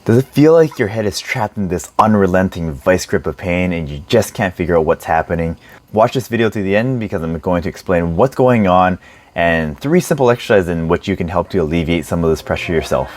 Does it feel like your head is trapped in this unrelenting vice grip of pain and you just can't figure out what's happening? Watch this video to the end because I'm going to explain what's going on and 3 simple exercises in which you can help to alleviate some of this pressure yourself.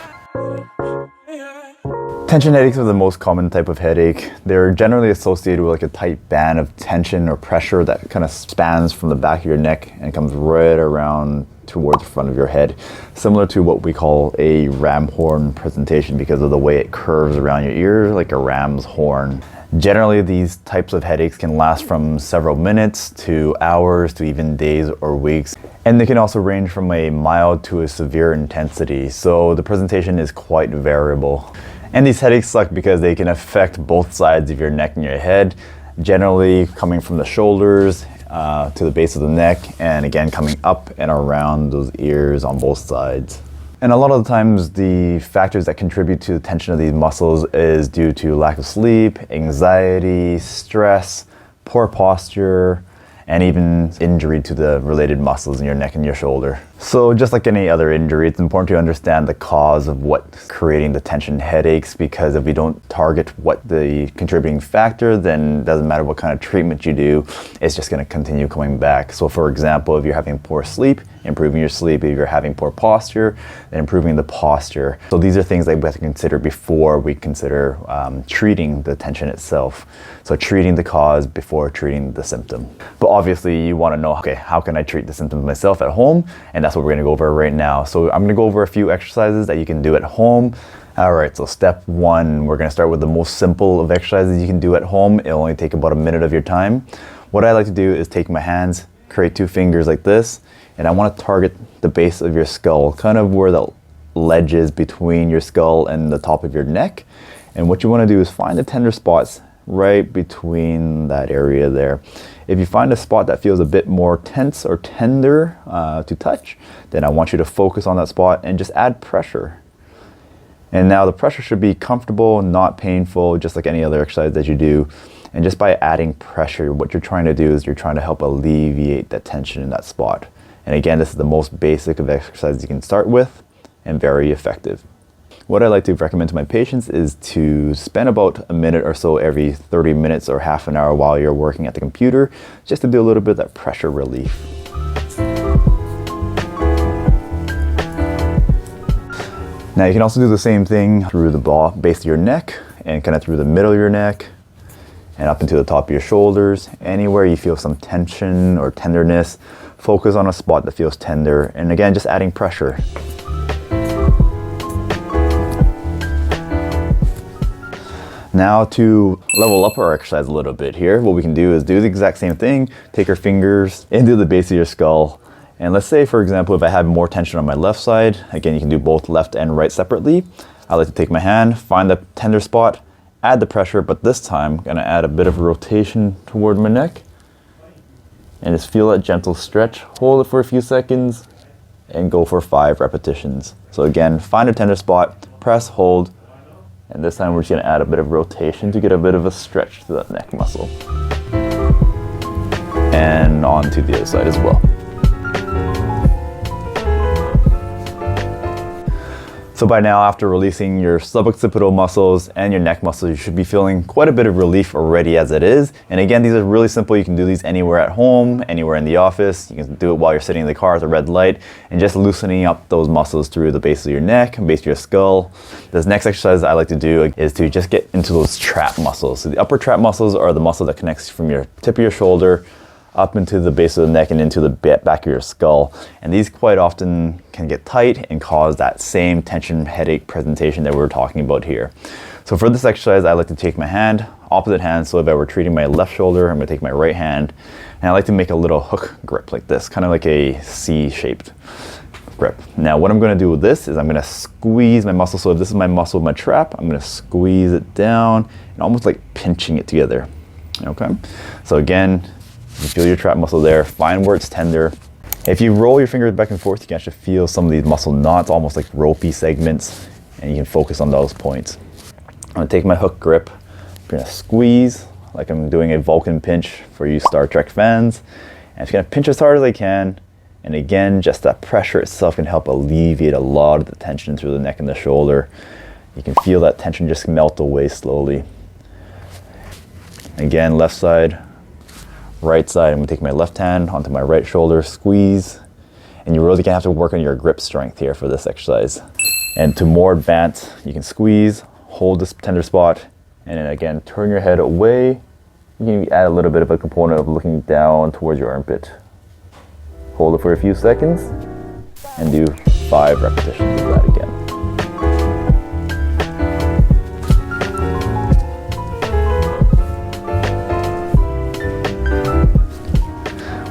Tension headaches are the most common type of headache. They're generally associated with like a tight band of tension or pressure that kind of spans from the back of your neck and comes right around towards the front of your head, similar to what we call a ram horn presentation because of the way it curves around your ear like a ram's horn. Generally, these types of headaches can last from several minutes to hours to even days or weeks. And they can also range from a mild to a severe intensity. So the presentation is quite variable. And these headaches suck because they can affect both sides of your neck and your head, generally coming from the shoulders to the base of the neck, and again coming up and around those ears on both sides. And a lot of the times the factors that contribute to the tension of these muscles is due to lack of sleep, anxiety, stress, poor posture, and even injury to the related muscles in your neck and your shoulder. So just like any other injury, it's important to understand the cause of what's creating the tension headaches, because if we don't target what the contributing factor, then it doesn't matter what kind of treatment you do, it's just going to continue coming back. So for example, if you're having poor sleep, improving your sleep. If you're having poor posture, then improving the posture. So these are things that we have to consider before we consider treating the tension itself. So treating the cause before treating the symptom. But obviously you want to know, okay, how can I treat the symptoms myself at home? And that's what we're going to go over right now. So I'm going to go over a few exercises that you can do at home. All right, so step 1, we're going to start with the most simple of exercises you can do at home. It'll only take about a minute of your time. What I like to do is take my hands, create 2 fingers like this, and I want to target the base of your skull, kind of where the ledge is between your skull and the top of your neck. And what you want to do is find the tender spots right between that area there. If you find a spot that feels a bit more tense or tender to touch, then I want you to focus on that spot and just add pressure. And now the pressure should be comfortable, not painful, just like any other exercise that you do. And just by adding pressure, what you're trying to do is you're trying to help alleviate that tension in that spot. And again, this is the most basic of exercises you can start with and very effective. What I like to recommend to my patients is to spend about a minute or so every 30 minutes or half an hour while you're working at the computer, just to do a little bit of that pressure relief. Now you can also do the same thing through the base of your neck and kind of through the middle of your neck and up into the top of your shoulders. Anywhere you feel some tension or tenderness, focus on a spot that feels tender. And again, just adding pressure. Now to level up our exercise a little bit here, what we can do is do the exact same thing. Take your fingers into the base of your skull. And let's say, for example, if I have more tension on my left side, again, you can do both left and right separately. I like to take my hand, find the tender spot, add the pressure, but this time I'm gonna add a bit of a rotation toward my neck. And just feel that gentle stretch. Hold it for a few seconds and go for 5 repetitions. So again, find a tender spot, press, hold, and this time we're just gonna add a bit of rotation to get a bit of a stretch to that neck muscle. And on to the other side as well. So by now, after releasing your suboccipital muscles and your neck muscles, you should be feeling quite a bit of relief already as it is. And again, these are really simple. You can do these anywhere at home, anywhere in the office. You can do it while you're sitting in the car at the red light and just loosening up those muscles through the base of your neck, base of your skull. This next exercise I like to do is to just get into those trap muscles. So the upper trap muscles are the muscle that connects from your tip of your shoulder up into the base of the neck and into the back of your skull. And these quite often can get tight and cause that same tension headache presentation that we were talking about here. So for this exercise, I like to take my hand, opposite hand. So if I were treating my left shoulder, I'm gonna take my right hand, and I like to make a little hook grip like this, kind of like a C-shaped grip. Now what I'm gonna do with this is I'm gonna squeeze my muscle. So if this is my muscle, my trap, I'm gonna squeeze it down and almost like pinching it together, okay? So again, you feel your trap muscle there, find where it's tender. If you roll your fingers back and forth, you can actually feel some of these muscle knots, almost like ropey segments, and you can focus on those points. I'm gonna take my hook grip, I'm gonna squeeze like I'm doing a Vulcan pinch for you Star Trek fans. And I'm just gonna pinch as hard as I can, And again, just that pressure itself can help alleviate a lot of the tension through the neck and the shoulder. You can feel that tension just melt away slowly. Again, left side, right side. I'm gonna take my left hand onto my right shoulder, squeeze. And you're really gonna have to work on your grip strength here for this exercise. And to more advance, you can squeeze, hold this tender spot, and then again, turn your head away. You can add a little bit of a component of looking down towards your armpit. Hold it for a few seconds, and do 5 repetitions of that again.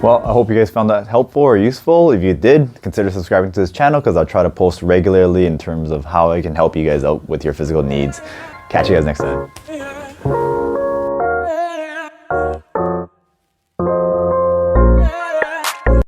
Well, I hope you guys found that helpful or useful. If you did, consider subscribing to this channel because I'll try to post regularly in terms of how I can help you guys out with your physical needs. Catch you guys next time.